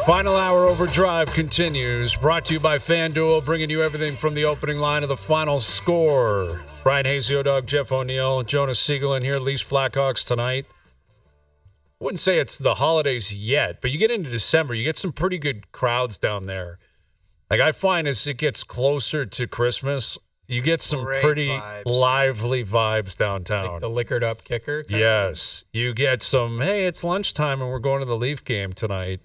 Final hour Overdrive continues. Brought to you by FanDuel, bringing you everything from the opening line of the final score. Brian Hasey, Dog, Jeff O'Neill, Jonas Siegel in here. Leafs Blackhawks tonight. I wouldn't say it's the holidays yet, but you get into December, you get some pretty good crowds down there. Like I find as it gets closer to Christmas, you get some pretty lively vibes downtown. Like the liquored up kicker? Yes. You get some, hey, it's lunchtime and we're going to the Leaf game tonight.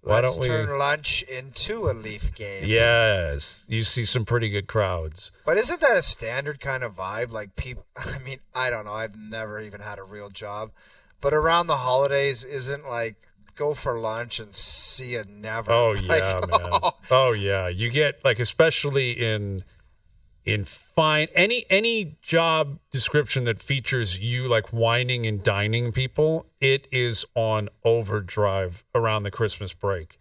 Let's turn lunch into a Leaf game. Yes. You see some pretty good crowds. But isn't that a standard kind of vibe? Like people, I mean, I don't know. I've never even had a real job. But around the holidays, isn't like go for lunch and see you never. Oh, yeah, man. Oh, yeah. You get, like, especially in fine, any job description that features you, like, whining and dining people, it is on overdrive around the Christmas break.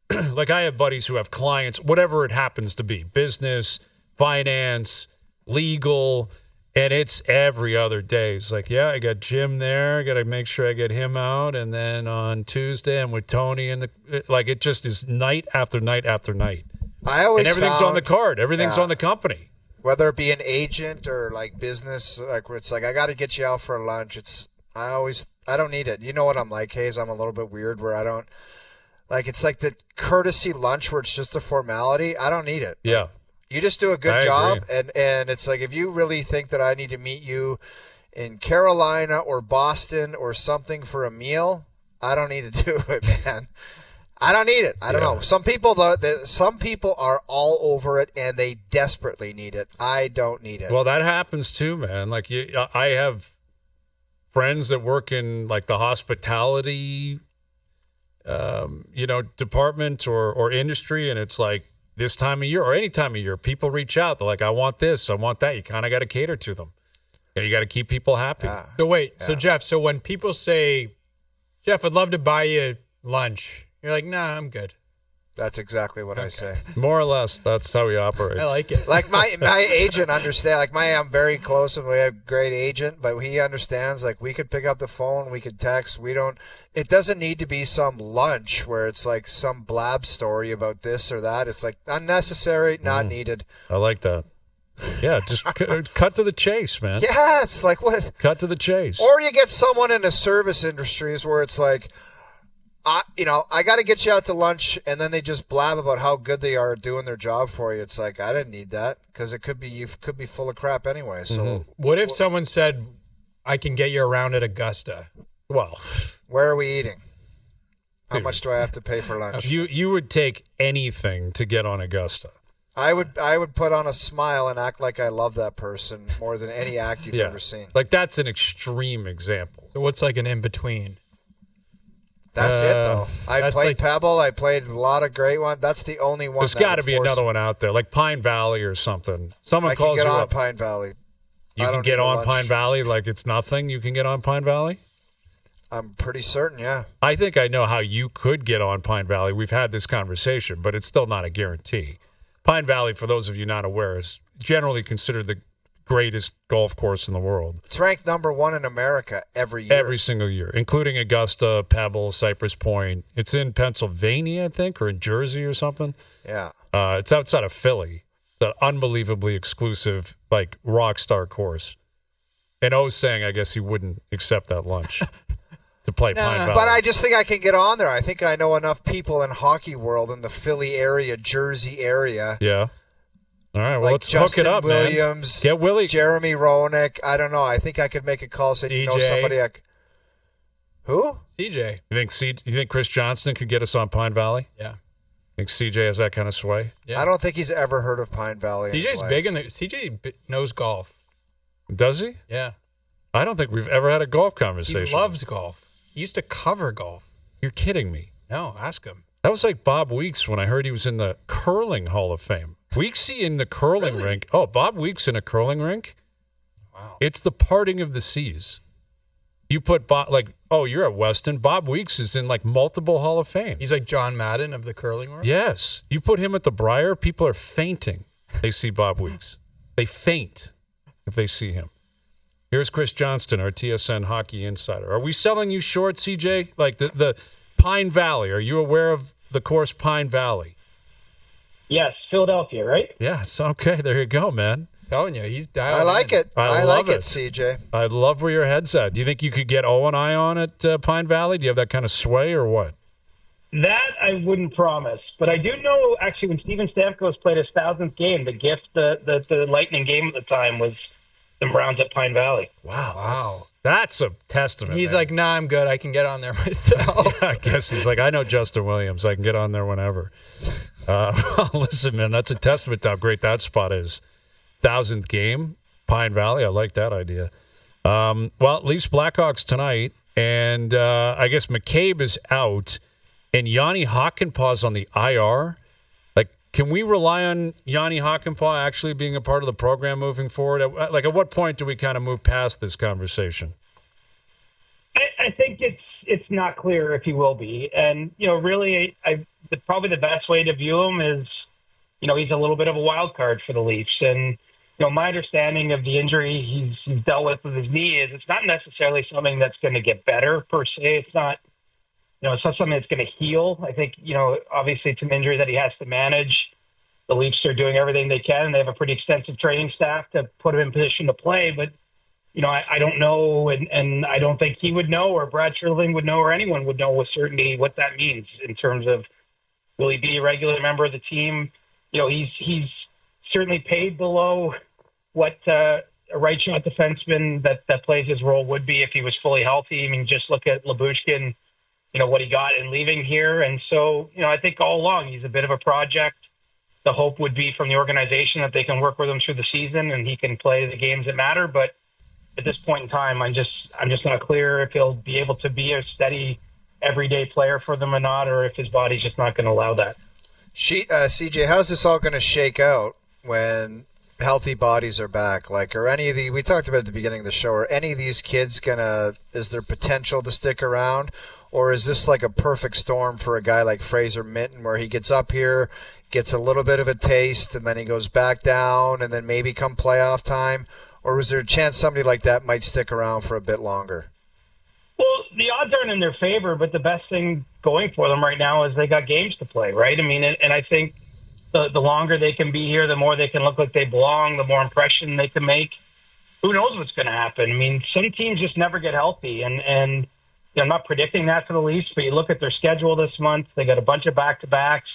Like, I have buddies who have clients, whatever it happens to be, business, finance, legal, and it's every other day. It's like, yeah, I got Jim there. I got to make sure I get him out. And then on Tuesday, I'm with Tony. And it just is night after night after night. And everything's on the card. Everything's on the company. Whether it be an agent or like business, like where it's like, I got to get you out for lunch. I don't need it. You know what I'm like, Hayes? I'm a little bit weird where I don't, like, it's like the courtesy lunch where it's just a formality. I don't need it. Yeah. You just do a good job, and it's like if you really think that I need to meet you in Carolina or Boston or something for a meal, I don't need to do it, man. I don't need it. I don't know. Some people are all over it, and they desperately need it. I don't need it. Well, that happens too, man. Like I have friends that work in like the hospitality, department or industry, and it's like, this time of year or any time of year, people reach out. They're like, I want this, I want that. You kind of got to cater to them. You got to keep people happy. So wait, so Jeff, so when people say, Jeff, I'd love to buy you lunch, you're like, nah, I'm good. That's exactly what I say. More or less, that's how we operate. I like it. Like my agent understands. Like I'm very close and we have a great agent, but he understands. Like we could pick up the phone, we could text. It doesn't need to be some lunch where it's like some blab story about this or that. It's like unnecessary, not needed. I like that. Yeah, just cut to the chase, man. Yeah, it's like what? Cut to the chase. Or you get someone in the service industries where it's like, I got to get you out to lunch, and then they just blab about how good they are doing their job for you. It's like, I didn't need that because you could be full of crap anyway. So what if someone said, I can get you around at Augusta? Well, where are we eating? How much do I have to pay for lunch? You would take anything to get on Augusta. I would put on a smile and act like I love that person more than any act you've ever seen. Like that's an extreme example. So what's like an in-between? That's it, though. I played Pebble. I played a lot of great ones. That's the only one. There's got to be another one out there, like Pine Valley or something. Someone calls you up. I can get on Pine Valley. You can get on Pine Valley like it's nothing? You can get on Pine Valley? I'm pretty certain, yeah. I think I know how you could get on Pine Valley. We've had this conversation, but it's still not a guarantee. Pine Valley, for those of you not aware, is generally considered the greatest golf course in the world. It's ranked number 1 in America every year. Every single year, including Augusta, Pebble, Cypress Point. It's in Pennsylvania, I think, or in Jersey or something. Yeah. It's outside of Philly. It's an unbelievably exclusive, like, rock star course. And O's saying, I guess he wouldn't accept that lunch to play Pine Valley. But I just think I can get on there. I think I know enough people in hockey world in the Philly area, Jersey area. Yeah. All right, well, like let's Justin hook it up, Williams, man. Get Willie. Jeremy Roenick. I don't know. I think I could make a call saying, you know somebody. Who? CJ. You think Chris Johnston could get us on Pine Valley? Yeah. Think CJ has that kind of sway? Yeah. I don't think he's ever heard of Pine Valley. CJ's big in the. CJ knows golf. Does he? Yeah. I don't think we've ever had a golf conversation. He loves golf. He used to cover golf. You're kidding me. No, ask him. That was like Bob Weeks when I heard he was in the curling Hall of Fame. Weeksy in the curling rink. Oh, Bob Weeks in a curling rink? Wow. It's the parting of the seas. You put Bob, like, oh, you're at Weston. Bob Weeks is in like multiple Hall of Fame. He's like John Madden of the curling world? Yes. You put him at the Briar, people are fainting. They see Bob Weeks. They faint if they see him. Here's Chris Johnston, our TSN hockey insider. Are we selling you short, CJ? Like the Pine Valley. Are you aware of the course Pine Valley? Yes, Philadelphia, right? Yes. Okay, there you go, man. Telling you, he's dialed I like in. it. I like love it, CJ. I love where your head's at. Do you think you could get O and I on at Pine Valley? Do you have that kind of sway or what? That I wouldn't promise, but I do know actually when Steven Stamkos played his 1,000th game, the gift, the Lightning game at the time was some rounds at Pine Valley. Wow. That's a testament. He's man. like, nah, I'm good. I can get on there myself. Yeah, I guess he's like, I know Justin Williams. I can get on there whenever. Listen, man, that's a testament to how great that spot is. 1,000th game, Pine Valley. I like that idea. Well, at least Blackhawks tonight, and I guess McCabe is out, and Yanni Hakanpää's on the IR. Like, can we rely on Yanni Hakanpää actually being a part of the program moving forward? At what point do we kind of move past this conversation? I think it's not clear if he will be, and really, probably the best way to view him is, he's a little bit of a wild card for the Leafs, and my understanding of the injury he's dealt with his knee is it's not necessarily something that's going to get better per se. It's not, it's not something that's going to heal. I think, obviously it's an injury that he has to manage. The Leafs are doing everything they can, and they have a pretty extensive training staff to put him in position to play. But, I don't know, and I don't think he would know, or Brad Treliving would know, or anyone would know with certainty what that means in terms of will he be a regular member of the team? He's certainly paid below what a right shot defenseman that plays his role would be if he was fully healthy. I mean, just look at Lyubushkin, what he got in leaving here. And so, I think all along he's a bit of a project. The hope would be from the organization that they can work with him through the season and he can play the games that matter. But at this point in time, I'm just not clear if he'll be able to be a steady everyday player for them or not, or if his body's just not going to allow that. CJ, how's this all going to shake out when healthy bodies are back? Like, are any of we talked about at the beginning of the show, are any of these kids is there potential to stick around? Or is this like a perfect storm for a guy like Fraser Minten where he gets up here, gets a little bit of a taste, and then he goes back down, and then maybe come playoff time? Or was there a chance somebody like that might stick around for a bit longer? Well, the odds aren't in their favor, but the best thing going for them right now is they got games to play, right? I mean, and I think the longer they can be here, the more they can look like they belong, the more impression they can make. Who knows what's going to happen? I mean, some teams just never get healthy, and I'm not predicting that for the Leafs, but you look at their schedule this month, they got a bunch of back-to-backs.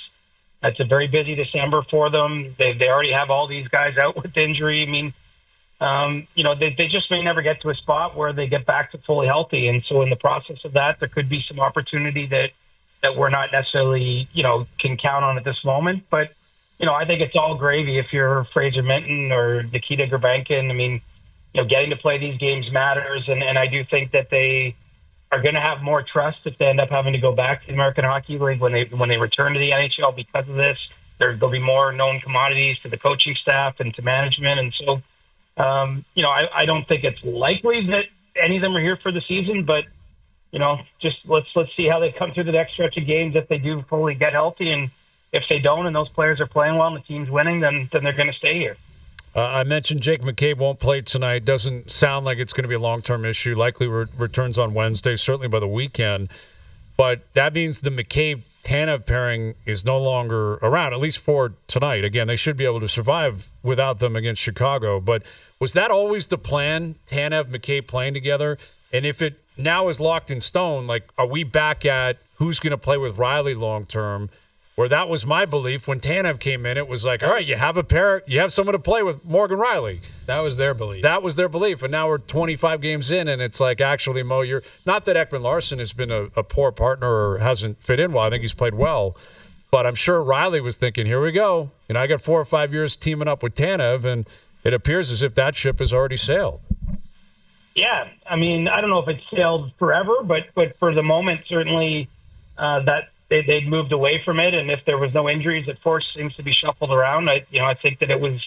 It's a very busy December for them. They already have all these guys out with injury. I mean, they just may never get to a spot where they get back to fully healthy. And so in the process of that, there could be some opportunity that we're not necessarily, can count on at this moment. But, I think it's all gravy if you're Fraser Minten or Nikita Grabankin. I mean, getting to play these games matters. And I do think that they are going to have more trust if they end up having to go back to the American Hockey League when they return to the NHL because of this. There'll be more known commodities to the coaching staff and to management. And so, I don't think it's likely that any of them are here for the season, but, just let's see how they come through the next stretch of games if they do fully get healthy. And if they don't and those players are playing well and the team's winning, then they're going to stay here. I mentioned Jake McCabe won't play tonight. Doesn't sound like it's going to be a long-term issue. Likely returns on Wednesday, certainly by the weekend. But that means the McCabe-Tanev pairing is no longer around, at least for tonight. Again, they should be able to survive without them against Chicago. But was that always the plan, Tanev, McCabe playing together? And if it now is locked in stone, like, are we back at who's going to play with Riley long-term? Where that was my belief when Tanev came in, it was like, all right, you have a pair, you have someone to play with Morgan Riley. That was their belief. And now we're 25 games in, and it's like, actually, Mo, you're not that Ekman Larsson has been a poor partner or hasn't fit in well. I think he's played well, but I'm sure Riley was thinking, here we go. I got 4 or 5 years teaming up with Tanev, and it appears as if that ship has already sailed. Yeah, I mean, I don't know if it's sailed forever, but for the moment, certainly that. They'd moved away from it, and if there was no injuries, it force seems to be shuffled around. I think that it was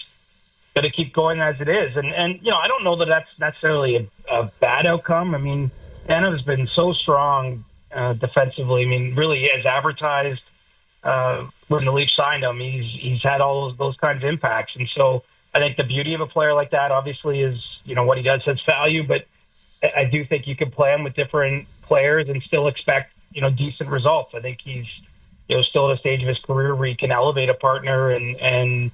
going to keep going as it is, and I don't know that that's necessarily a bad outcome. I mean, Anna's been so strong defensively. I mean, really, as advertised when the Leafs signed him, he's had all those kinds of impacts, and so I think the beauty of a player like that obviously is what he does has value, but I do think you can play him with different players and still expect decent results. I think he's still at a stage of his career where he can elevate a partner and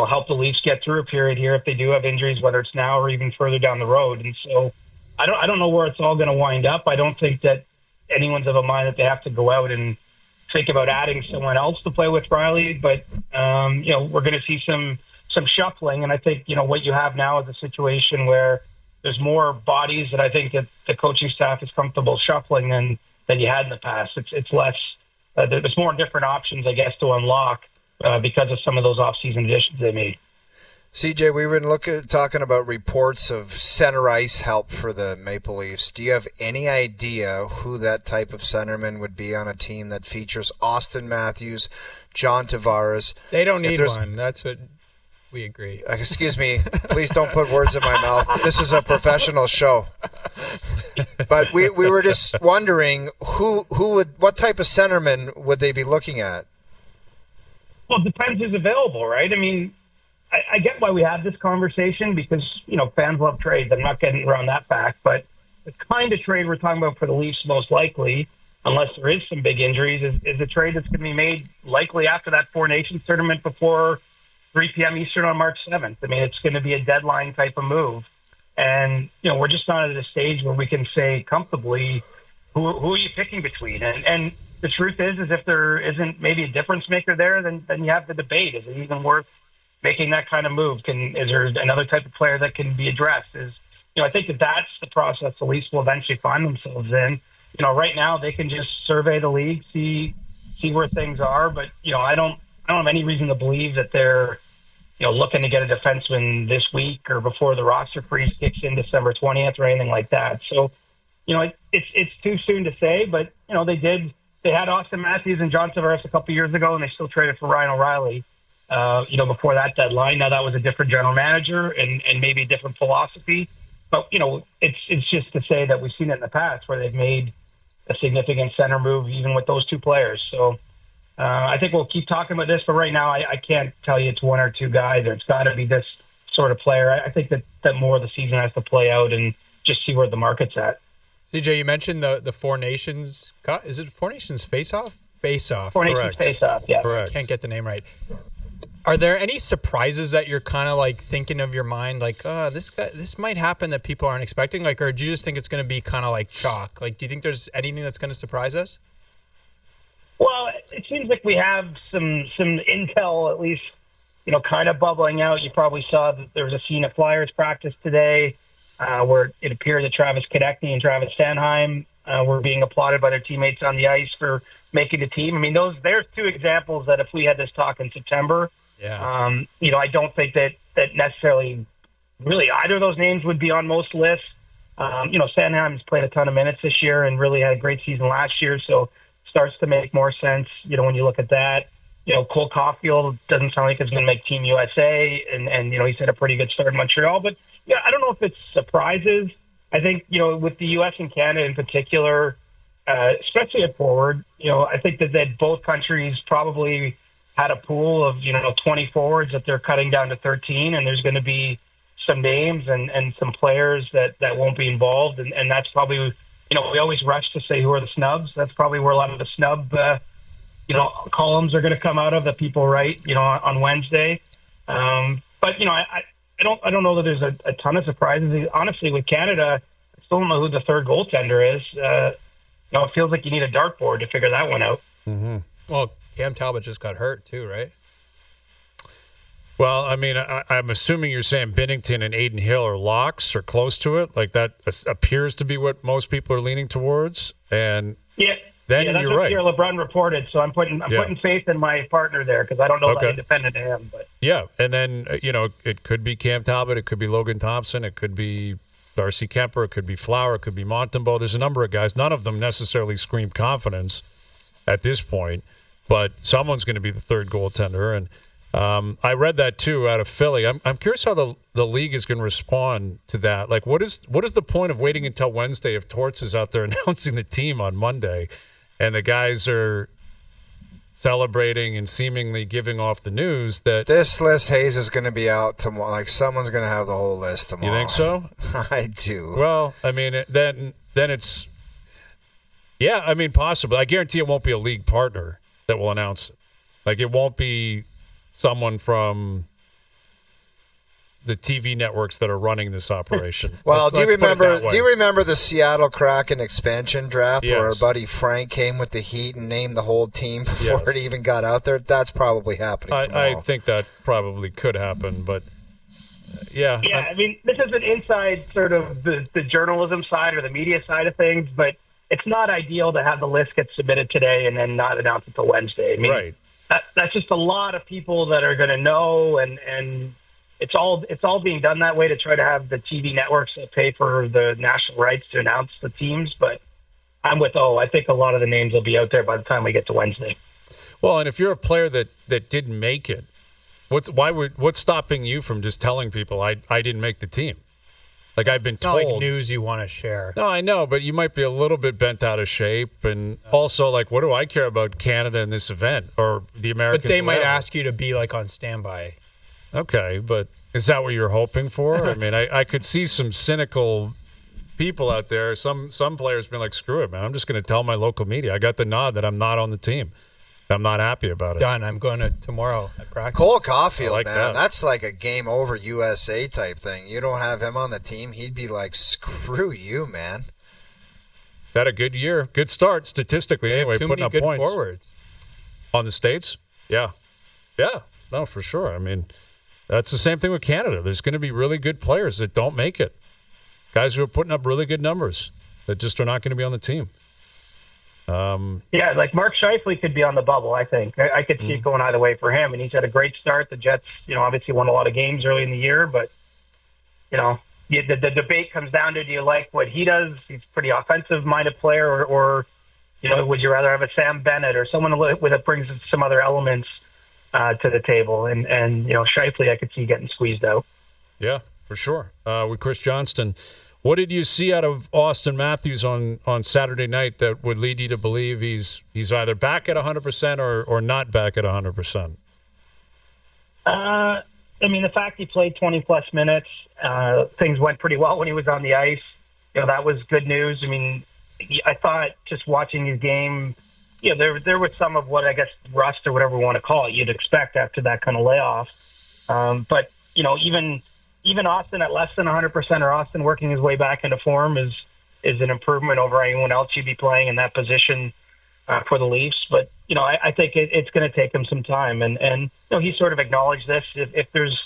help the Leafs get through a period here if they do have injuries, whether it's now or even further down the road. And so I don't know where it's all going to wind up. I don't think that anyone's of a mind that they have to go out and think about adding someone else to play with Riley, but we're going to see some shuffling, and I think what you have now is a situation where there's more bodies that I think that the coaching staff is comfortable shuffling than you had in the past. It's less. There's more different options, I guess, to unlock because of some of those off-season additions they made. CJ, we've been talking about reports of center ice help for the Maple Leafs. Do you have any idea who that type of centerman would be on a team that features Austin Matthews, John Tavares? They don't need one. That's what we agree. Excuse me. Please don't put words in my mouth. This is a professional show. But we were just wondering what type of centerman would they be looking at? Well, it depends who's available, right? I mean, I get why we have this conversation because, fans love trades. I'm not getting around that fact. But the kind of trade we're talking about for the Leafs most likely, unless there is some big injuries, is a trade that's going to be made likely after that Four Nations tournament before 3 p.m. Eastern on March 7th. I mean, it's going to be a deadline type of move. And, we're just not at a stage where we can say comfortably who are you picking between. And the truth is if there isn't maybe a difference maker there, then you have the debate. Is it even worth making that kind of move? Is there another type of player that can be addressed? I think that's the process the Leafs will eventually find themselves in. Right now they can just survey the league, see where things are, but I don't have any reason to believe that they're looking to get a defenseman this week or before the roster freeze kicks in December 20th or anything like that. So it's too soon to say, but they had Austin Matthews and John Tavares a couple years ago, and they still traded for Ryan O'Reilly. Before that deadline. Now that was a different general manager and maybe a different philosophy. But, it's just to say that we've seen it in the past where they've made a significant center move even with those two players. So I think we'll keep talking about this, but right now I can't tell you it's one or two guys or it's got to be this sort of player. I think that more of the season has to play out and just see where the market's at. CJ, you mentioned the Four Nations. Is it Four Nations Faceoff? Faceoff. Four Nations Faceoff, yeah. Correct. I can't get the name right. Are there any surprises that you're kind of like thinking of your mind, like, this might happen that people aren't expecting, like, or do you just think it's going to be kind of like chalk? Like, do you think there's anything that's going to surprise us? Well, it seems like we have some intel, at least, kind of bubbling out. You probably saw that there was a scene at Flyers practice today where it appeared that Travis Konechny and Travis Sanheim were being applauded by their teammates on the ice for making the team. I mean, there's two examples that if we had this talk in September, I don't think that necessarily really either of those names would be on most lists. Sanheim's played a ton of minutes this year and really had a great season last year, so starts to make more sense, when you look at that. Cole Caulfield doesn't sound like he's going to make Team USA, and he's had a pretty good start in Montreal. But, I don't know if it's surprises. I think, with the U.S. and Canada in particular, especially at forward, I think that both countries probably had a pool of, 20 forwards that they're cutting down to 13, and there's going to be some names and some players that won't be involved. And that's probably, we always rush to say who are the snubs. That's probably where a lot of the snub, columns are going to come out of that people write, on Wednesday. But, I don't know that there's a ton of surprises. Honestly, with Canada, I still don't know who the third goaltender is. It feels like you need a dartboard to figure that one out. Mm-hmm. Well, Cam Talbot just got hurt too, right? Well, I mean, I'm assuming you're saying Binnington and Aiden Hill are locks or close to it. Like that appears to be what most people are leaning towards. And then that's you're right. What LeBrun reported. So I'm putting faith in my partner there because I don't know that independent of him. But yeah, and then it could be Cam Talbot, it could be Logan Thompson, it could be Darcy Kemper, it could be Flower, it could be Montembeault. There's a number of guys. None of them necessarily scream confidence at this point, but someone's going to be the third goaltender. And I read that too out of Philly. I'm curious how the league is going to respond to that. Like, what is the point of waiting until Wednesday if Torts is out there announcing the team on Monday, and the guys are celebrating and seemingly giving off the news that this list, Hayes, is going to be out tomorrow. Like, someone's going to have the whole list tomorrow. You think so? I do. Well, I mean, then it's Yeah, I mean, possibly. I guarantee it won't be a league partner that will announce it. Like, it won't be someone from the TV networks that are running this operation. Well, do you remember the Seattle Kraken expansion draft where our buddy Frank came with the Heat and named the whole team before it even got out there? That's probably happening tomorrow. I think that probably could happen, but yeah. Yeah, I mean, this is an inside sort of the journalism side or the media side of things, but it's not ideal to have the list get submitted today and then not announce it till Wednesday. I mean, right. That's just a lot of people that are going to know, and it's all being done that way to try to have the TV networks that pay for the national rights to announce the teams. But I'm with I think a lot of the names will be out there by the time we get to Wednesday. Well, and if you're a player that didn't make it, what's stopping you from just telling people I didn't make the team? Like, I've been told. It's not like news you want to share. No, I know, but you might be a little bit bent out of shape. And also, like, what do I care about Canada in this event or the Americans? But they might ask you to be, like, on standby. Okay, but is that what you're hoping for? I mean, I could see some cynical people out there. Some players being like, screw it, man. I'm just going to tell my local media. I got the nod that I'm not on the team. I'm not happy about it. Done. I'm going to tomorrow at practice. Cole Caulfield, man, that's like a game over USA type thing. You don't have him on the team, he'd be like, screw you, man. He's had a good year. Good start statistically. Anyway, putting up points. Forwards. On the States? Yeah. Yeah. No, for sure. I mean, that's the same thing with Canada. There's going to be really good players that don't make it. Guys who are putting up really good numbers that just are not going to be on the team. Yeah, like Mark Scheifele could be on the bubble, I think. I could see it going either way for him, and he's had a great start. The Jets, obviously won a lot of games early in the year, but, the debate comes down to, do you like what he does? He's a pretty offensive-minded player, or would you rather have a Sam Bennett or someone that brings some other elements to the table? And Scheifele, I could see getting squeezed out. Yeah, for sure. With Chris Johnston. What did you see out of Austin Matthews on Saturday night that would lead you to believe he's either back at 100% or not back at 100%? I mean, the fact he played 20-plus minutes, things went pretty well when he was on the ice. That was good news. I mean, I thought just watching his game, there was some of what, I guess, rust or whatever we want to call it, you'd expect after that kind of layoff. But, even Austin at less than 100%, or Austin working his way back into form is an improvement over anyone else you'd be playing in that position for the Leafs. But, I think it's going to take him some time. And he sort of acknowledged this. If there's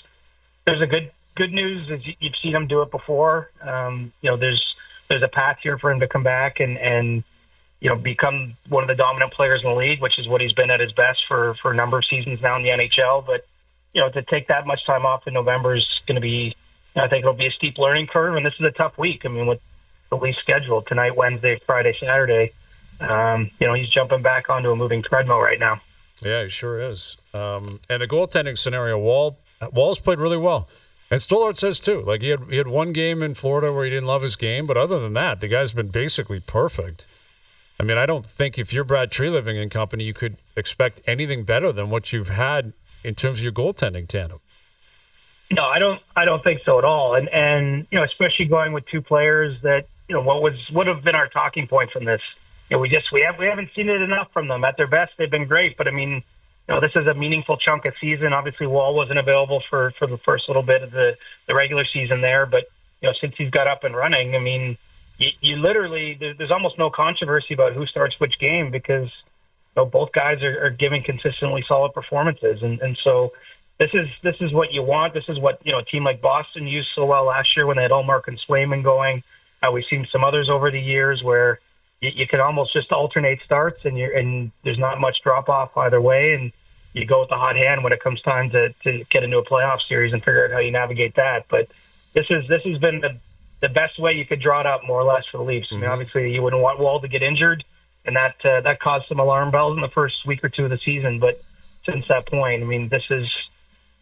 a good news is you've seen him do it before. There's a path here for him to come back and become one of the dominant players in the league, which is what he's been at his best for a number of seasons now in the NHL. But to take that much time off in November is going to be, I think it'll be a steep learning curve, and this is a tough week. I mean, with the Leafs schedule tonight, Wednesday, Friday, Saturday, he's jumping back onto a moving treadmill right now. Yeah, he sure is. And the goaltending scenario, Woll's played really well. And Stollard says, too, like he had one game in Florida where he didn't love his game, but other than that, the guy's been basically perfect. I mean, I don't think if you're Brad Treliving and company, you could expect anything better than what you've had in terms of your goaltending tandem. No, I don't think so at all. And especially going with two players that, what would have been our talking point from this. We haven't seen it enough from them. At their best, they've been great. But I mean, this is a meaningful chunk of season. Obviously, Woll wasn't available for the first little bit of the regular season there. But, since he's got up and running, I mean, you literally, there's almost no controversy about who starts which game because both guys are giving consistently solid performances. And so this is what you want. This is what, a team like Boston used so well last year when they had Ullmark and Swayman going. We've seen some others over the years where you can almost just alternate starts and there's not much drop off either way. And you go with the hot hand when it comes time to get into a playoff series and figure out how you navigate that. But this has been the best way you could draw it up more or less for the Leafs. I mean, obviously you wouldn't want Woll to get injured. And that caused some alarm bells in the first week or two of the season. But since that point, I mean, this is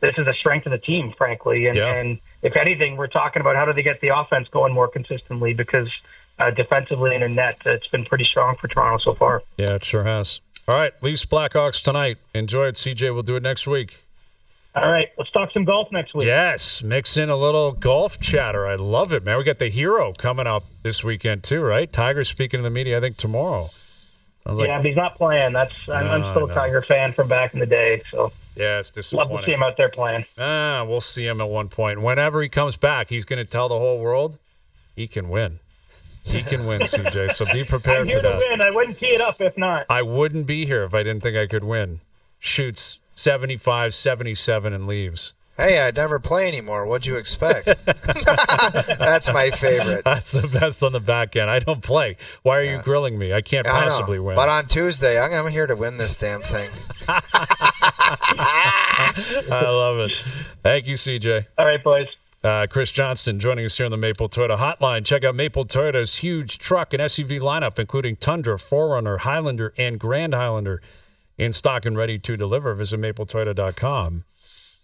a strength of the team, frankly. And if anything, we're talking about how do they get the offense going more consistently because defensively and in net, it's been pretty strong for Toronto so far. Yeah, it sure has. All right, Leafs Blackhawks tonight. Enjoy it, CJ. We'll do it next week. All right, let's talk some golf next week. Yes, mix in a little golf chatter. I love it, man. We got the Hero coming up this weekend too, right? Tiger's speaking to the media, I think, tomorrow. But he's not playing. I'm still a Tiger fan from back in the day. So yeah, it's disappointing. Love to see him out there playing. We'll see him at one point. Whenever he comes back, he's going to tell the whole world he can win. He can win, CJ. So be prepared for that. I'm here to win. I wouldn't tee it up if not. I wouldn't be here if I didn't think I could win. Shoots 75, 77, and leaves. Hey, I'd never play anymore. What'd you expect? That's my favorite. That's the best on the back end. I don't play. Why are you grilling me? I can't possibly win. But on Tuesday, I'm here to win this damn thing. I love it. Thank you, CJ. All right, boys. Chris Johnston joining us here on the Maple Toyota Hotline. Check out Maple Toyota's huge truck and SUV lineup, including Tundra, 4Runner, Highlander, and Grand Highlander in stock and ready to deliver. Visit mapletoyota.com.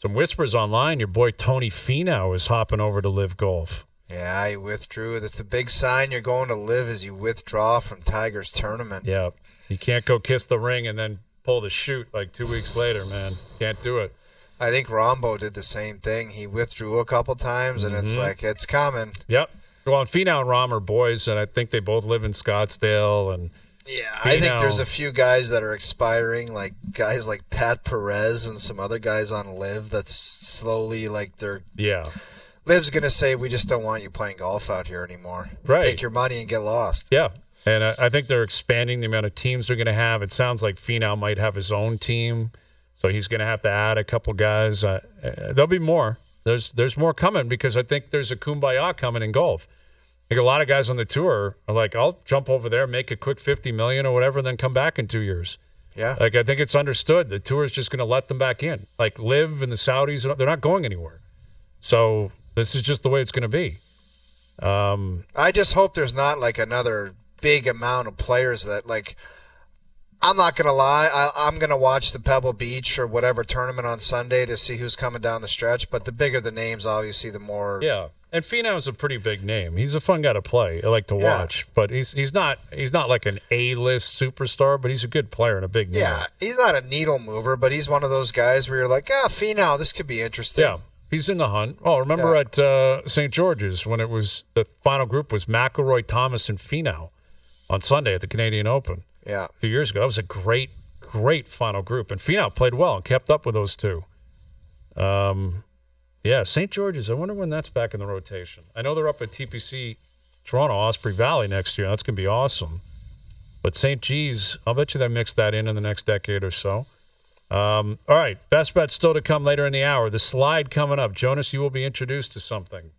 Some whispers online. Your boy Tony Finau is hopping over to Live Golf. Yeah, he withdrew. That's the big sign you're going to Live as you withdraw from Tiger's tournament. Yeah. You can't go kiss the ring and then pull the shoot like 2 weeks later, man. Can't do it. I think Rombo did the same thing. He withdrew a couple times, and it's like, it's coming. Yep. Well, and Finau and Rom are boys, and I think they both live in Scottsdale. And yeah, I think there's a few guys that are expiring, like guys like Pat Perez and some other guys on Live that's slowly like they're Liv's going to say, we just don't want you playing golf out here anymore. Right. Take your money and get lost. Yeah. And I think they're expanding the amount of teams they're going to have. It sounds like Finau might have his own team, so he's going to have to add a couple guys. There'll be more. There's more coming because I think there's a kumbaya coming in golf. I think a lot of guys on the tour are like, I'll jump over there, make a quick $50 million or whatever, then come back in 2 years. Yeah. Like, I think it's understood. The tour is just going to let them back in. Like, Liv and the Saudis, they're not going anywhere. So this is just the way it's going to be. I just hope there's not like another big amount of players that like. I'm not going to lie. I'm going to watch the Pebble Beach or whatever tournament on Sunday to see who's coming down the stretch. But the bigger the names, obviously, the more. Yeah, and Finau's a pretty big name. He's a fun guy to play. I like to watch, but he's not like an A-list superstar, but he's a good player and a big name. Yeah, he's not a needle mover, but he's one of those guys where you're like, Finau, this could be interesting. Yeah, he's in the hunt. Oh, remember at St. George's when it was the final group was McIlroy, Thomas, and Finau on Sunday at the Canadian Open. Yeah. A few years ago. That was a great final group. And Finau played well and kept up with those two. St. George's. I wonder when that's back in the rotation. I know they're up at TPC Toronto, Osprey Valley next year. That's going to be awesome. But St. G's, I'll bet you they mix that in the next decade or so. All right. Best bet still to come later in the hour. The slide coming up. Jonas, you will be introduced to something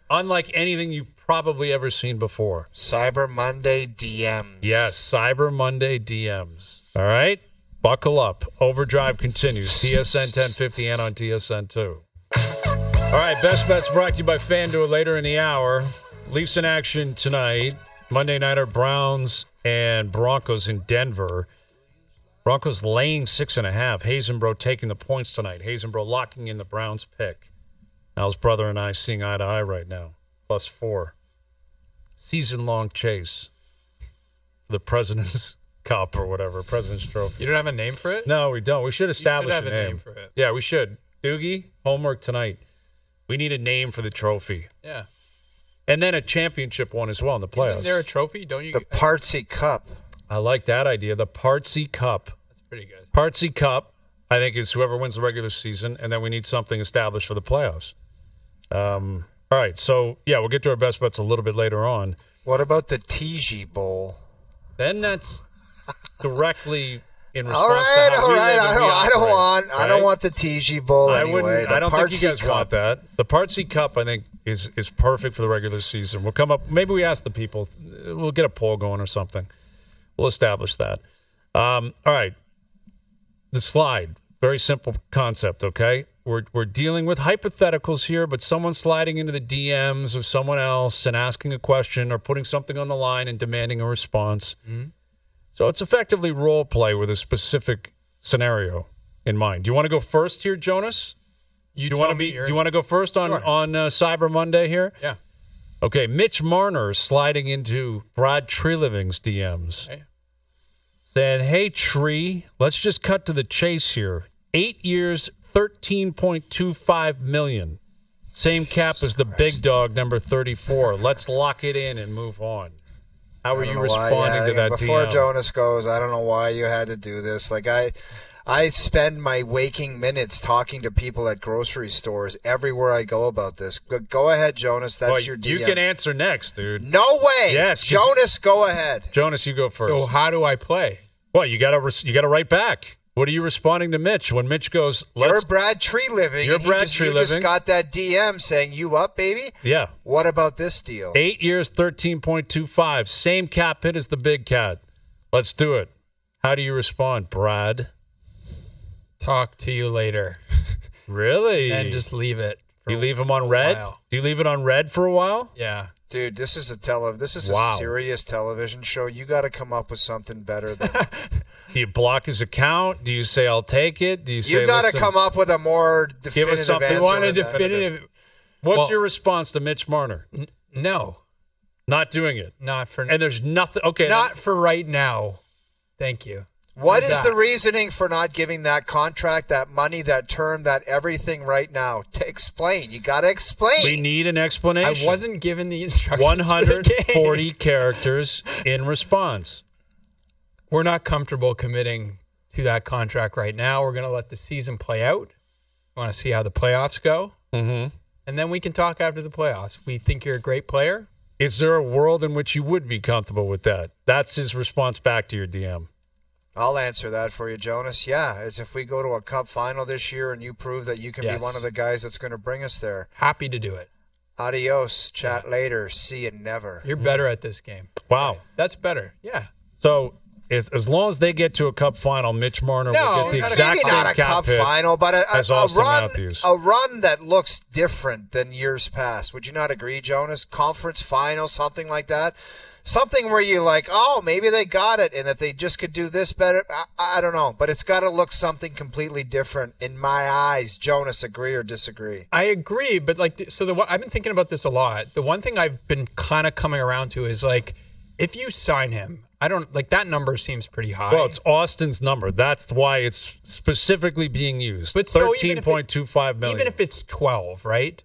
unlike anything you've probably ever seen before. Cyber Monday DMs. Yes, Cyber Monday DMs. All right? Buckle up. Overdrive continues. TSN 1050 and on TSN 2. All right, Best Bets brought to you by FanDuel later in the hour. Leafs in action tonight. Monday nighter Browns and Broncos in Denver. Broncos laying 6.5. Hazenbro taking the points tonight. Hazenbro locking in the Browns pick. Al's brother and I seeing eye to eye right now. +4. Season-long chase. The President's Cup or whatever. President's Trophy. You don't have a name for it? No, we don't. We should establish a name for it. Yeah, we should. Doogie, homework tonight. We need a name for the trophy. Yeah. And then a championship one as well in the playoffs. Isn't there a trophy? Don't you? The Partsy Cup. I like that idea. The Partsy Cup. That's pretty good. Partsy Cup, I think, is whoever wins the regular season, and then we need something established for the playoffs. All right, so, we'll get to our best bets a little bit later on. What about the TG Bowl? Then that's directly in response all right. I don't want the TG Bowl anyway. I don't think you guys want that. The Partsy Cup, I think, is perfect for the regular season. We'll come up. Maybe we ask the people. We'll get a poll going or something. We'll establish that. All right. The slide. Very simple concept, okay? We're dealing with hypotheticals here, but someone sliding into the DMs of someone else and asking a question or putting something on the line and demanding a response. Mm-hmm. So it's effectively role play with a specific scenario in mind. Do you want to go first here, Jonas? Do you want to go first on Cyber Monday here? Yeah. Okay, Mitch Marner sliding into Brad Treliving's DMs. Hey. Saying, hey, Tree, let's just cut to the chase here. 8 years, $13.25 million. Same cap as the big dog, number 34. Let's lock it in and move on. How are you responding to that before DM? Jonas goes, I don't know why you had to do this. Like I spend my waking minutes talking to people at grocery stores everywhere I go about this. Go ahead, Jonas. That's your DM. You can answer next, dude. No way. Yes, Jonas, go ahead. Jonas, you go first. So how do I play? Well, you gotta write back. What are you responding to Mitch when Mitch goes? You're Brad Tree Living. You're Brad Tree Living. You just got that DM saying you up, baby. Yeah. What about this deal? 8 years, 13.25, same cap hit as the big cat. Let's do it. How do you respond, Brad? Talk to you later. Really? And just leave it. You leave him on red? While. Do you leave it on red for a while? Yeah. Dude, this is a serious television show. You got to come up with something better than. Do you block his account? Do you say I'll take it? Do you say you got to come up with a more definitive give us something? answer? You want a definitive? What's your response to Mitch Marner? No. Not doing it. Not for. And there's nothing. Okay. Not for right now. Thank you. What is the reasoning for not giving that contract, that money, that term, that everything right now? To explain. You got to explain. We need an explanation. I wasn't given the instructions. 140 characters in response. We're not comfortable committing to that contract right now. We're going to let the season play out. We want to see how the playoffs go. Mm-hmm. And then we can talk after the playoffs. We think you're a great player. Is there a world in which you would be comfortable with that? That's his response back to your DM. I'll answer that for you, Jonas. Yeah, it's if we go to a cup final this year and you prove that you can be one of the guys that's going to bring us there. Happy to do it. Adios. Chat later. See you never. You're better at this game. Wow. That's better. Yeah. So as long as they get to a cup final, Mitch Marner will get the exact maybe same not a cap cup hit final, but a run that looks different than years past. Would you not agree, Jonas? Conference final, something like that. Something where you're like, oh, maybe they got it, and if they just could do this better, I don't know. But it's got to look something completely different in my eyes. Jonas, agree or disagree? I agree, but I've been thinking about this a lot. The one thing I've been kind of coming around to is if you sign him, that number seems pretty high. Well, it's Austin's number. That's why it's specifically being used. But $13.25 million. Even if it's 12, right?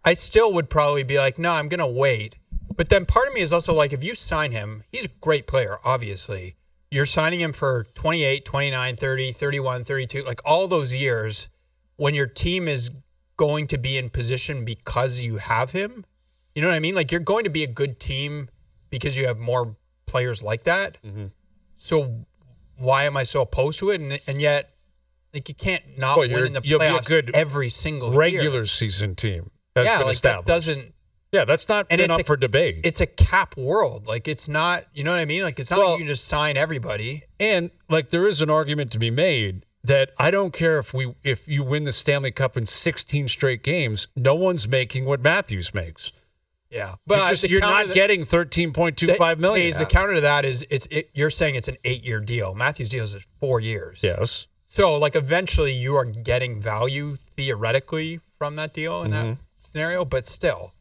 I still would probably be like, no, I'm going to wait. But then part of me is also if you sign him, he's a great player, obviously. You're signing him for 28, 29, 30, 31, 32, all those years when your team is going to be in position because you have him. You know what I mean? You're going to be a good team because you have more players like that. Mm-hmm. So why am I so opposed to it? And yet, you can't not win in the playoffs every single regular season team. That's been established. That doesn't. Yeah, that's not been up for debate. It's a cap world. It's not, you know what I mean? It's not like you can just sign everybody. And there is an argument to be made that I don't care if you win the Stanley Cup in 16 straight games, no one's making what Matthews makes. Yeah. But you're not getting $13.25 million. The counter to that is you're saying it's an 8-year deal. Matthews' deal is 4 years. Yes. So eventually you are getting value theoretically from that deal in that scenario, but still.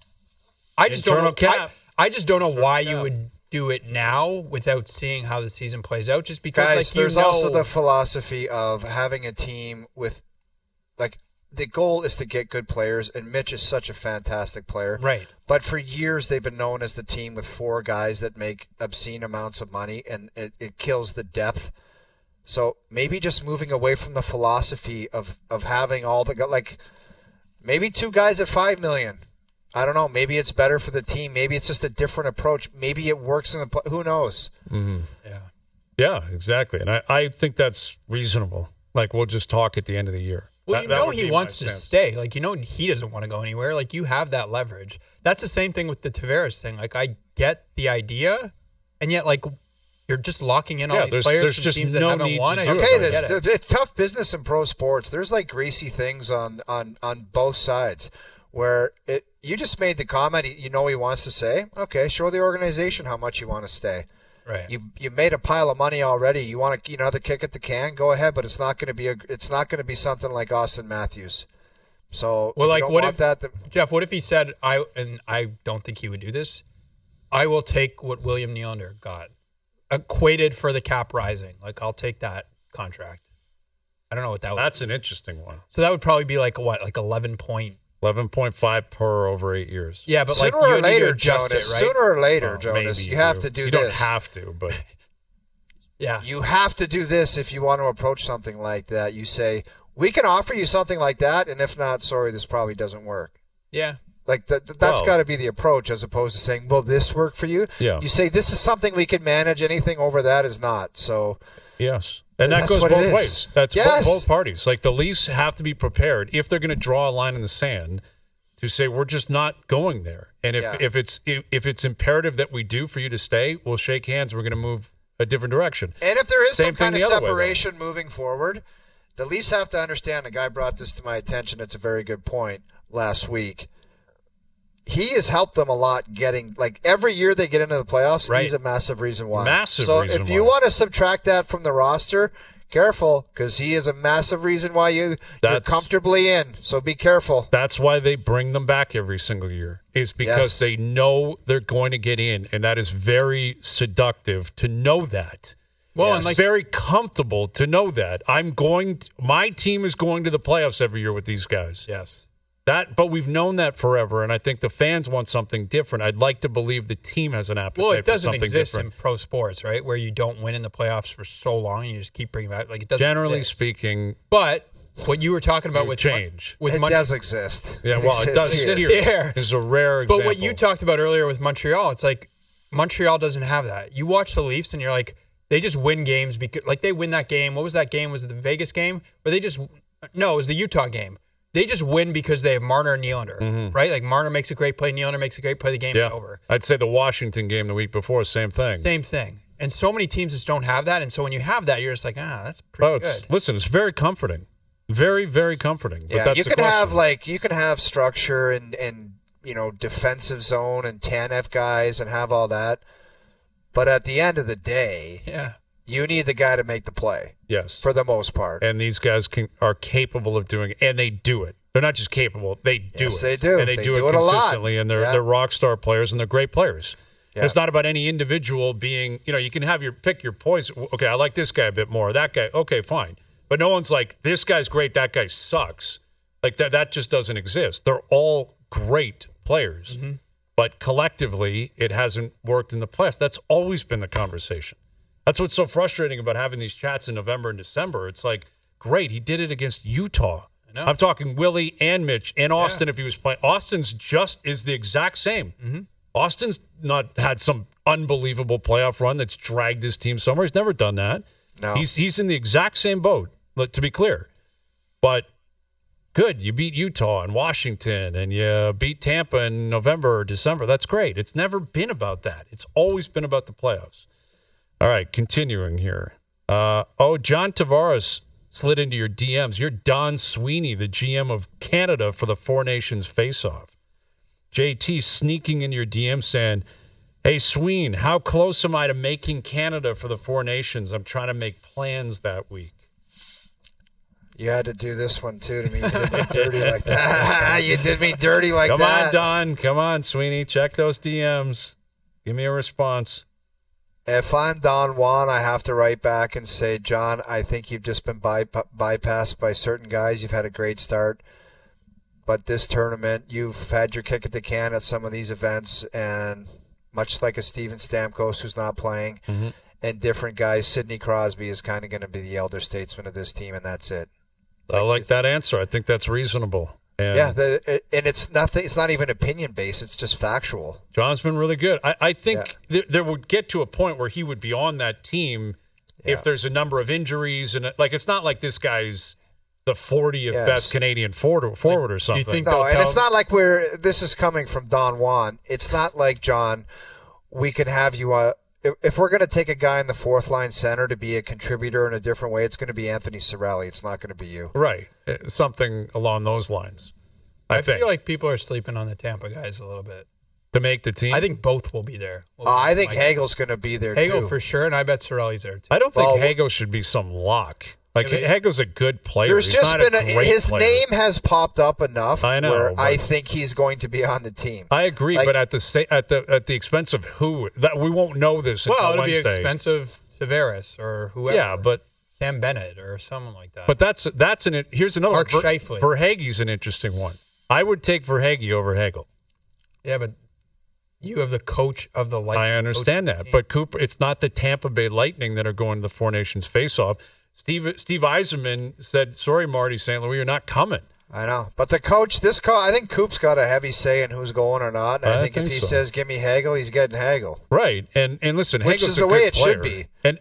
I just don't know why you would do it now without seeing how the season plays out. Just because, guys, there's also the philosophy of having a team with, the goal is to get good players, and Mitch is such a fantastic player. Right. But for years, they've been known as the team with 4 guys that make obscene amounts of money, and it kills the depth. So maybe just moving away from the philosophy of having all the maybe 2 guys at $5 million. I don't know. Maybe it's better for the team. Maybe it's just a different approach. Maybe it works in the who knows? Mm-hmm. Yeah. Yeah, exactly. And I think that's reasonable. We'll just talk at the end of the year. Well, he wants to stay. He doesn't want to go anywhere. You have that leverage. That's the same thing with the Tavares thing. I get the idea, and yet, you're just locking in all these players from teams that haven't won. It's tough business in pro sports. There's greasy things on both sides where you just made the comment he wants to say. Okay, show the organization how much you want to stay. Right. You made a pile of money already. You want to another kick at the can? Go ahead, but it's not going to be something like Austin Matthews. So Jeff? What if he said I don't think he would do this. I will take what William Nylander got, equated for the cap rising. I'll take that contract. I don't know what that would. That's an interesting one. So that would probably be 11 point. 11.5 per over 8 years. Yeah, but sooner like or you later, need to adjust Jonas, it, right? sooner or later, Well, Jonas, maybe you have to do you this. You don't have to, but Yeah. You have to do this if you want to approach something like that. You say, we can offer you something like that, and if not, sorry, this probably doesn't work. Yeah. Like that's got to be the approach, as opposed to saying, "Will this work for you?" Yeah. You say, "This is something we can manage. Anything over that is not." So yes, and that that's goes what it both is. ways. That's Yes. both parties. Like the Leafs have to be prepared if they're going to draw a line in the sand to say we're just not going there. And if it's imperative that we do for you to stay, we'll shake hands. We're going to move a different direction. And if there is Same some kind of thing the other way, separation moving forward, the Leafs have to understand. A guy brought this to my attention. It's a very good point last week. He has helped them a lot getting, like, every year they get into the playoffs, Right. he's a massive reason why. Massive so reason if you why. want to subtract that from the roster, careful, because he is a massive reason why you're comfortably in. So be careful. That's why they bring them back every single year, is because they know they're going to get in, and that is very seductive to know that. Well, It's very comfortable to know that. My team is going to the playoffs every year with these guys. Yes. But we've known that forever, and I think the fans want something different. I'd like to believe the team has an appetite Well, it for doesn't something exist different. in pro sports, right? Where you don't win in the playoffs for so long and you just keep bringing back. Like, it doesn't Generally exist. speaking, But what you were talking about with change. with It Mon- does exist. Yeah, well, it does exists here. here. It's a rare example. But what you talked about earlier with Montreal, it's like Montreal doesn't have that. You watch the Leafs and you're like, they just win games because, like, they win that game. What was that game? Was it the Vegas game? Where they just no, it was the Utah game. They just win because they have Marner and Nylander, right? Like Marner makes a great play, Nylander makes a great play. The game's over. I'd say the Washington game the week before, same thing. Same thing. And so many teams just don't have that. And so when you have that, you're just like, that's pretty good. Listen, it's very comforting. Very, very comforting. But Yeah, that's you the can have question. you can have structure and defensive zone and TANF guys and have all that, but at the end of the day, you need the guy to make the play. Yes, for the most part. And these guys are capable of doing it, and they do it. They're not just capable; they do it. Yes, they do. And they do it a lot. consistently. And they're rock star players, and they're great players. Yeah. It's not about any individual being. You can have pick your poison. Okay, I like this guy a bit more. That guy, okay, fine. But no one's like, this guy's great. That guy sucks. Like that. That just doesn't exist. They're all great players, but collectively, it hasn't worked in the playoffs. That's always been the conversation. That's what's so frustrating about having these chats in November and December. It's like, great, he did it against Utah. I'm talking Willie and Mitch and Austin if he was playing. Austin's just is the exact same. Austin's not had some unbelievable playoff run that's dragged his team somewhere. He's never done that. No. He's in the exact same boat, to be clear. But good, you beat Utah and Washington, and you beat Tampa in November or December. That's great. It's never been about that. It's always been about the playoffs. All right, continuing here. John Tavares slid into your DMs. You're Don Sweeney, the GM of Canada for the Four Nations Faceoff. JT sneaking into your DM saying, hey, Sween, how close am I to making Canada for the Four Nations? I'm trying to make plans that week. You had to do this one, too, to me. You did me dirty like that. You did me dirty like that. Come on, Don. Come on, Sweeney. Check those DMs. Give me a response. If I'm Don Juan, I have to write back and say, John, I think you've just been bypassed by certain guys. You've had a great start. But this tournament, you've had your kick at the can at some of these events. And much like a Steven Stamkos who's not playing, and different guys, Sidney Crosby is kind of going to be the elder statesman of this team, and that's it. I like that answer. I think that's reasonable. And and it's nothing. It's not even opinion based. It's just factual. John's been really good. I think there would get to a point where he would be on that team if there's a number of injuries and it's not like this guy's the 40th best Canadian forward or something. You think no, and it's not like this is coming from Don Juan. It's not like, John, we can have you. If we're going to take a guy in the fourth line center to be a contributor in a different way, it's going to be Anthony Cirelli. It's not going to be you. Right. Something along those lines. I think. feel like people are sleeping on the Tampa guys a little bit. To make the team? I think both will be there. I think Hagel's going to be there, Hagel too. for sure, and I bet Cirelli's there, too. I don't think Hagel should be some lock. Like, Hagel's a good player. There's He's just not been a great his player. name has popped up enough I know, where but- I think he's going to be on the team. I agree, Like- but at the expense of who? That we won't know this until Well, it'll Wednesday. be expensive Tavares or whoever. Yeah, but Sam Bennett or someone like that. that's here's another Mark one. Scheifele. Verhaeghe's an interesting one. I would take Verhaeghe over Hagel. Yeah, but you have the coach of the Lightning. I understand that. But Cooper, it's not the Tampa Bay Lightning that are going to the Four Nations face-off. Steve Yzerman said, sorry, Marty St. Louis, you're not coming. I know. But the coach, I think Coop's got a heavy say in who's going or not. And I think if he says, give me Hagel, he's getting Hagel. Right. And listen, Which Hagel's is the way it should be. And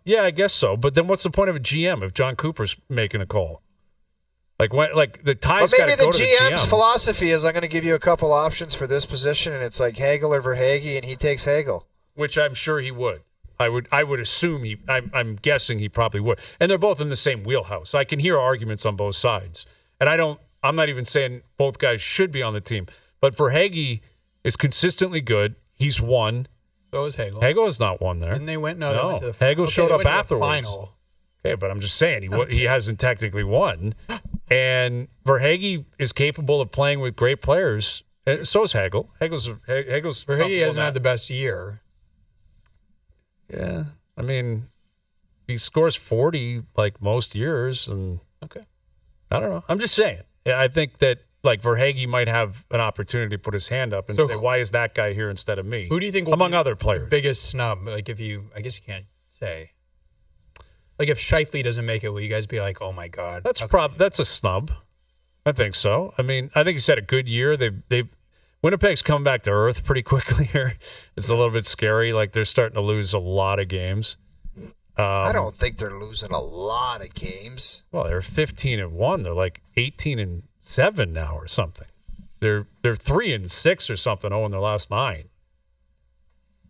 yeah, I guess so. But then what's the point of a GM if John Cooper's making a call? Like the ties got to go to the GM. Maybe the GM's philosophy is I'm going to give you a couple options for this position, and it's like Hagel or Verhaeghe, and he takes Hagel. Which I'm sure he would. I would assume I'm guessing he probably would. And they're both in the same wheelhouse. I can hear arguments on both sides. And I'm not even saying both guys should be on the team. But Verhaeghe is consistently good. He's won. So is Hagel. Hagel has not won there. Didn't they win? No, they went to the Hagel showed up afterwards. Final. Okay, but I'm just saying he hasn't technically won. And Verhaeghe is capable of playing with great players. And so is Hagel. Verhaeghe hasn't had the best year. Yeah. I mean, he scores 40 like most years. And okay. I don't know. I'm just saying. Yeah, I think that like Verhaeghe might have an opportunity to put his hand up and say, why is that guy here instead of me? Who do you think among other players? The biggest snub? Like I guess you can't say. Like if Scheifele doesn't make it, will you guys be like, "Oh my God"? That's a snub. I think so. I mean, I think he's had a good year. Winnipeg's coming back to earth pretty quickly here. It's a little bit scary. Like they're starting to lose a lot of games. I don't think they're losing a lot of games. Well, they're 15-1. They're like 18-7 now or something. They're 3-6 or something. In their last 9.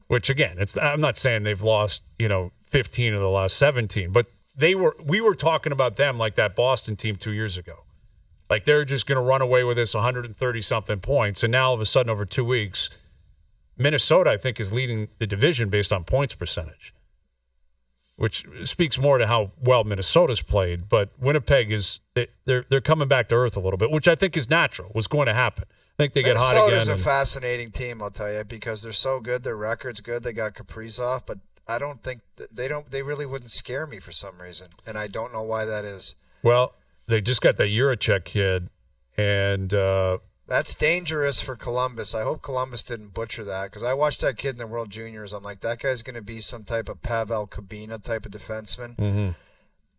Which again, I'm not saying they've lost 15 of the last 17, but we were talking about them like that Boston team 2 years ago. Like they're just going to run away with this 130-something points, and now all of a sudden over 2 weeks, Minnesota, I think, is leading the division based on points percentage, which speaks more to how well Minnesota's played. But Winnipeg they're coming back to earth a little bit, which I think is natural, was going to happen. I think they get hot again. Minnesota's a fascinating team, I'll tell you, because they're so good. Their record's good. They got Kaprizov, but I don't think they really wouldn't scare me for some reason, and I don't know why that is. Well, they just got that Juracek kid, and that's dangerous for Columbus. I hope Columbus didn't butcher that, because I watched that kid in the World Juniors. I'm like, that guy's going to be some type of Pavel Kabina type of defenseman. Mm-hmm.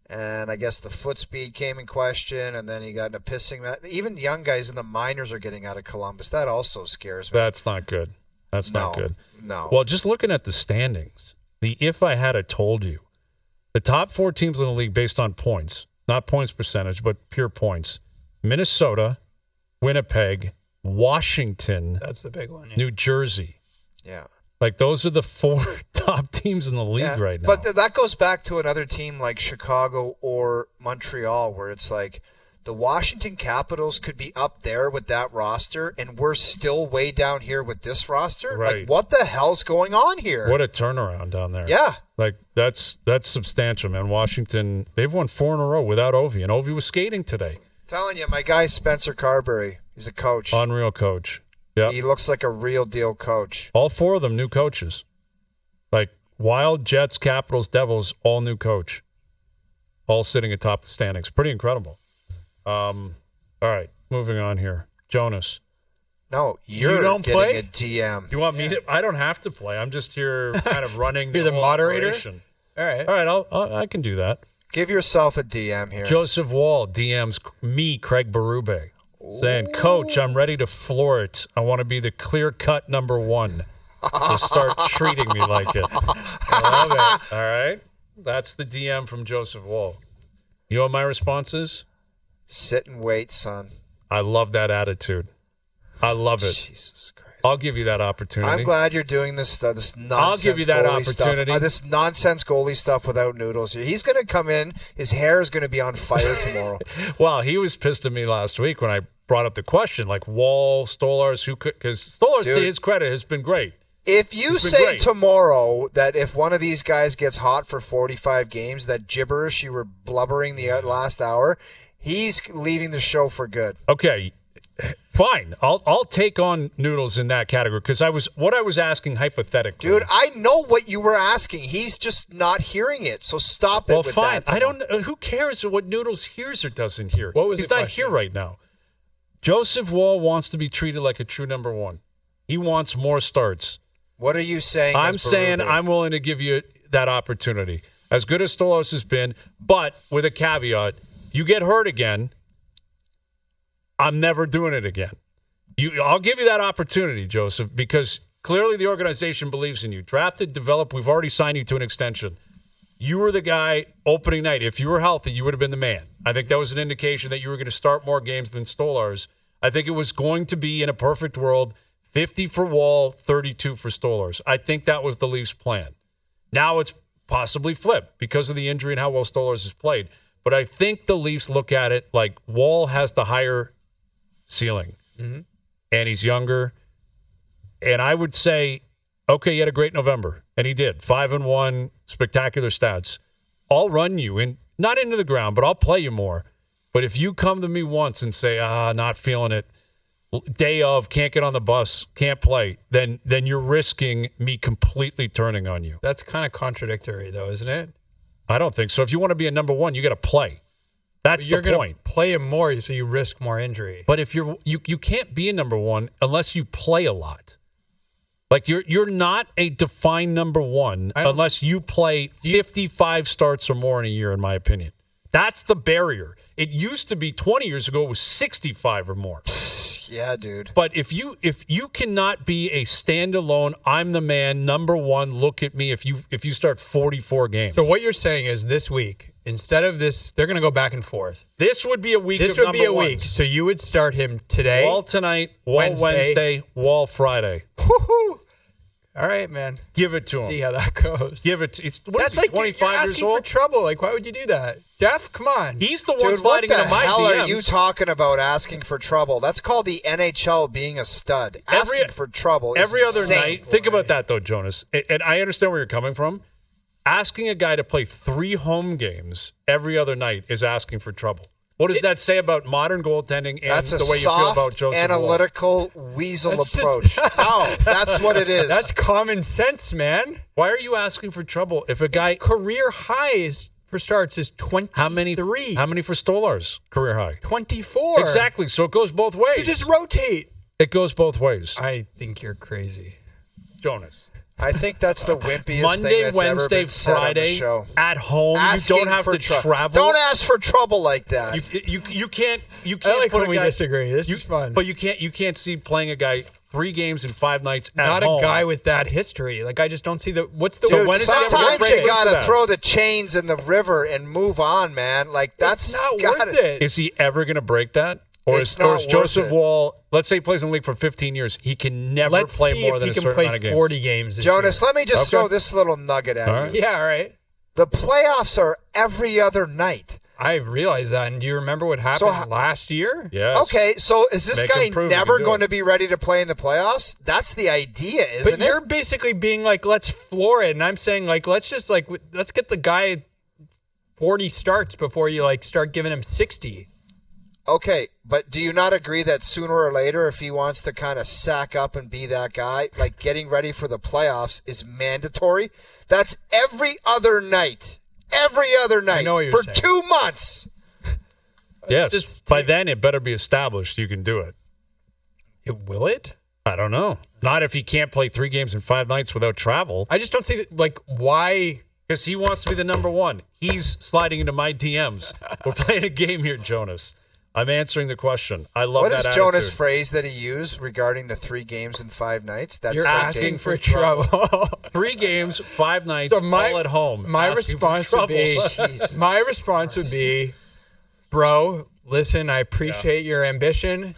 And I guess the foot speed came in question, and then he got in a pissing match. Even young guys in the minors are getting out of Columbus. That also scares me. That's not good. That's not good. No. Well, just looking at the standings, if I had a told you, the top 4 teams in the league based on points, not points percentage, but pure points, Minnesota, Winnipeg, Washington. That's the big one. Yeah. New Jersey. Yeah. Like those are the 4 top teams in the league right now. But that goes back to another team like Chicago or Montreal, where it's like the Washington Capitals could be up there with that roster, and we're still way down here with this roster. Right. Like, what the hell's going on here? What a turnaround down there. Yeah. Like that's substantial, man. Washington, they've won 4 in a row without Ovi, and Ovi was skating today. Telling you, my guy Spencer Carberry, he's a coach. Unreal coach. Yeah. He looks like a real deal coach. All 4 of them new coaches. Like Wild, Jets, Capitals, Devils, all new coach. All sitting atop the standings. Pretty incredible. All right, moving on here. Jonas. No, you don't getting play? A DM. Do you want me to? I don't have to play. I'm just here kind of running You're the moderator? Operation. All right. I can do that. Give yourself a DM here. Joseph Woll DMs me, Craig Berube, saying, Coach, I'm ready to floor it. I want to be the clear-cut number 1. Just start treating me like it. I love it. All right? That's the DM from Joseph Woll. You know what my response is? Sit and wait, son. I love that attitude. I love it. Jesus Christ. I'll give you that opportunity. I'm glad you're doing this stuff. This nonsense. I'll give you that opportunity. This nonsense goalie stuff without Noodles here. He's going to come in. His hair is going to be on fire tomorrow. Well, he was pissed at me last week when I brought up the question, like Woll, Stolarz, who could? Because Stolarz, to his credit, has been great. If you say tomorrow that if one of these guys gets hot for 45 games, that gibberish you were blubbering the last hour, he's leaving the show for good. Okay. Fine, I'll take on Noodles in that category because I was asking hypothetically. Dude, I know what you were asking. He's just not hearing it. So stop it. Well, fine. I don't. Who cares what Noodles hears or doesn't hear? What was He's the not question? here right now. Joseph Woll wants to be treated like a true number one. He wants more starts. What are you saying? I'm saying I'm willing to give you that opportunity. As good as Stolos has been, but with a caveat, you get hurt again, I'm never doing it again. I'll give you that opportunity, Joseph, because clearly the organization believes in you. Drafted, developed, we've already signed you to an extension. You were the guy opening night. If you were healthy, you would have been the man. I think that was an indication that you were going to start more games than Stolarz. I think it was going to be, in a perfect world, 50 for Woll, 32 for Stolarz. I think that was the Leafs' plan. Now it's possibly flipped because of the injury and how well Stolarz has played. But I think the Leafs look at it like Woll has the higher ceiling, and he's younger. And I would say, okay, he had a great November, and he did. 5-1, spectacular stats. I'll run you, and not into the ground, but I'll play you more. But if you come to me once and say, not feeling it, day of, can't get on the bus, can't play, then you're risking me completely turning on you. That's kind of contradictory, though, isn't it? I don't think so. If you want to be a number one, you got to play. That's the point. You're going to play him more, so you risk more injury. But if you can't be a number one unless you play a lot. Like you're not a defined number one unless you play 55 starts or more in a year, in my opinion. That's the barrier. It used to be 20 years ago, it was 65 or more. Yeah, dude. But if you cannot be a standalone, I'm the man, number one, look at me, if you start 44 games. So what you're saying is this week, instead of this, they're going to go back and forth. This would be a week of number ones. Week. So you would start him today. Woll tonight, Woll Wednesday, Woll Friday. Woo-hoo. All right, man. Give it to him. See how that goes. Give it. That's like 25 you're years asking old? for trouble. Like, why would you do that? Jeff, come on. He's the one sliding into my DMs. What the hell are you talking about asking for trouble? That's called the NHL being a stud. Asking for trouble is every other insane. night. Think about that, though, Jonas. And I understand where you're coming from. Asking a guy to play 3 home games every other night is asking for trouble. What does that say about modern goaltending and the way you feel about Joseph Woll? Analytical weasel approach. No, that's what it is. That's common sense, man. Why are you asking for trouble if a guy... His career highs for starts is 23. How many for Stolarz' career high? 24. Exactly. So it goes both ways. You just rotate. It goes both ways. I think you're crazy. Jonas. I think that's the wimpiest Monday, thing that's Wednesday, ever been said Friday, on the show. At home. Asking you don't have to travel. Don't ask for trouble like that. You can't. I like put when we disagree. This is fun. But you can't see playing a guy 3 games in 5 nights at Not home. A guy with that history. Like, I just don't see what's the. Dude, when is sometimes it you gotta throw the chains in the river and move on, man. Like that's not worth it. Is he ever going to break that? Or is Joseph Woll, let's say he plays in the league for 15 years, he can never play more than a certain amount of games. 40 games this Jonas, year. let me just throw this little nugget at you. Right. Yeah, all right. The playoffs are every other night. I realize that. And do you remember what happened last year? Yes. Okay, so is this guy never going it. to be ready to play in the playoffs? That's the idea, isn't it? But you're basically being like, let's floor it. And I'm saying, like, let's get the guy 40 starts before you, like, start giving him 60. Okay, but do you not agree that sooner or later, if he wants to kind of sack up and be that guy, like getting ready for the playoffs is mandatory? That's every other night. Every other night. I know what you're for saying. 2 months. Yes. By then, it better be established you can do it. Will it? I don't know. Not if he can't play 3 games in 5 nights without travel. I just don't see that, like, why. Because he wants to be the number one. He's sliding into my DMs. We're playing a game here, Jonas. I'm answering the question. I love that attitude. What is Jonas' phrase that he used regarding the 3 games in 5 nights? That's You're asking for trouble. 3 games, 5 nights, all at home. My response would be, bro, listen, I appreciate your ambition.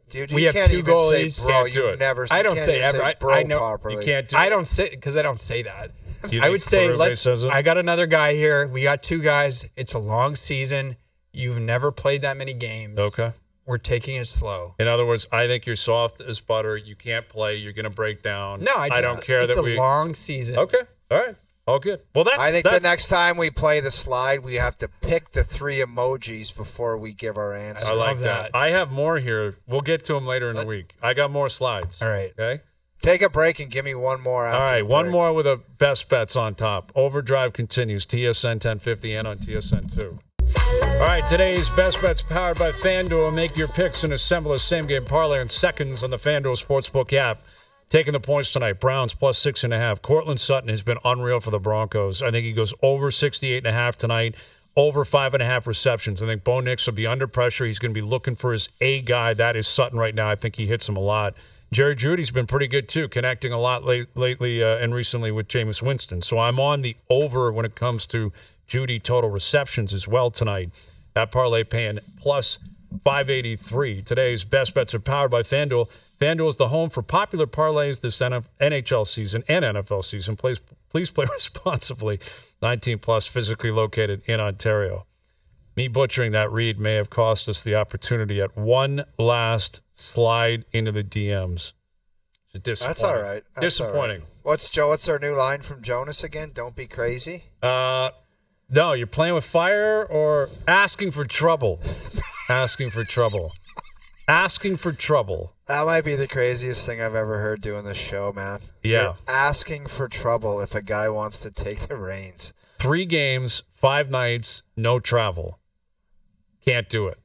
Dude, we have 2 goalies. Say, bro, you never. I don't say ever. I know. Properly. You can't do I don't say because I don't say that. I would say I got another guy here. We got 2 guys. It's a long season. You've never played that many games. Okay. We're taking it slow. In other words, I think you're soft as butter. You can't play. You're going to break down. No, I don't care it's that a long season. Okay. All right. All good. Well, I think the next time we play the slide, we have to pick the 3 emojis before we give our answer. I like that. I have more here. We'll get to them later in the week. I got more slides. All right. Okay. Take a break and give me one more. All right. One more with a best bets on top. Overdrive continues. TSN 1050 and on TSN 2. All right, today's Best Bets powered by FanDuel. Make your picks and assemble a same-game parlay in seconds on the FanDuel Sportsbook app. Taking the points tonight, Browns plus 6.5. Cortland Sutton has been unreal for the Broncos. I think he goes over 68.5 tonight, over 5.5 receptions. I think Bo Nix will be under pressure. He's going to be looking for his A guy. That is Sutton right now. I think he hits him a lot. Jerry Jeudy's been pretty good, too, connecting a lot lately and recently with Jameis Winston. So I'm on the over when it comes to Jeudy total receptions as well tonight. That parlay paying plus 583. Today's Best Bets are powered by FanDuel. FanDuel is the home for popular parlays this NHL season and NFL season. Please play responsibly. 19 plus, physically located in Ontario. Me butchering that read may have cost us the opportunity at one last slide into the DMs. That's all right. Disappointing. All right. What's our new line from Jonas again? Don't be crazy. No, you're playing with fire or asking for trouble. Asking for trouble. Asking for trouble. That might be the craziest thing I've ever heard doing this show, man. Yeah. You're asking for trouble if a guy wants to take the reins. 3 games, 5 nights, no travel. Can't do it.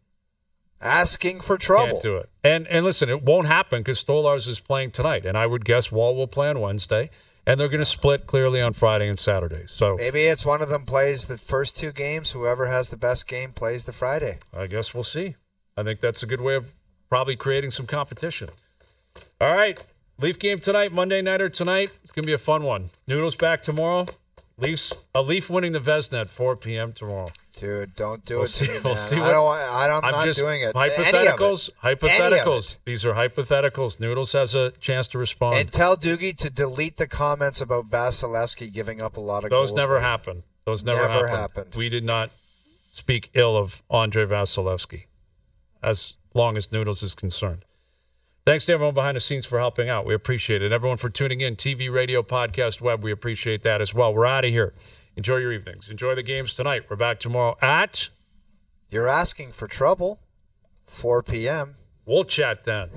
Asking for trouble. Can't do it. And listen, it won't happen because Stolars is playing tonight, and I would guess Woll will play on Wednesday, and they're going to split clearly on Friday and Saturday. So maybe it's one of them plays the first 2 games. Whoever has the best game plays the Friday. I guess we'll see. I think that's a good way of probably creating some competition. All right. Leaf game tonight, Monday nighter tonight. It's going to be a fun one. Noodles back tomorrow. A Leaf winning the Vezina at 4 p.m. tomorrow. Dude, don't do it to me, man. We'll see I'm not just doing it. Hypotheticals. These are hypotheticals. Noodles has a chance to respond. And tell Doogie to delete the comments about Vasilevsky giving up a lot of goals. Those never happened. Those never happened. We did not speak ill of Andre Vasilevsky as long as Noodles is concerned. Thanks to everyone behind the scenes for helping out. We appreciate it. Everyone for tuning in. TV, radio, podcast, web. We appreciate that as well. We're out of here. Enjoy your evenings. Enjoy the games tonight. We're back tomorrow at... You're asking for trouble. 4 p.m. We'll chat then.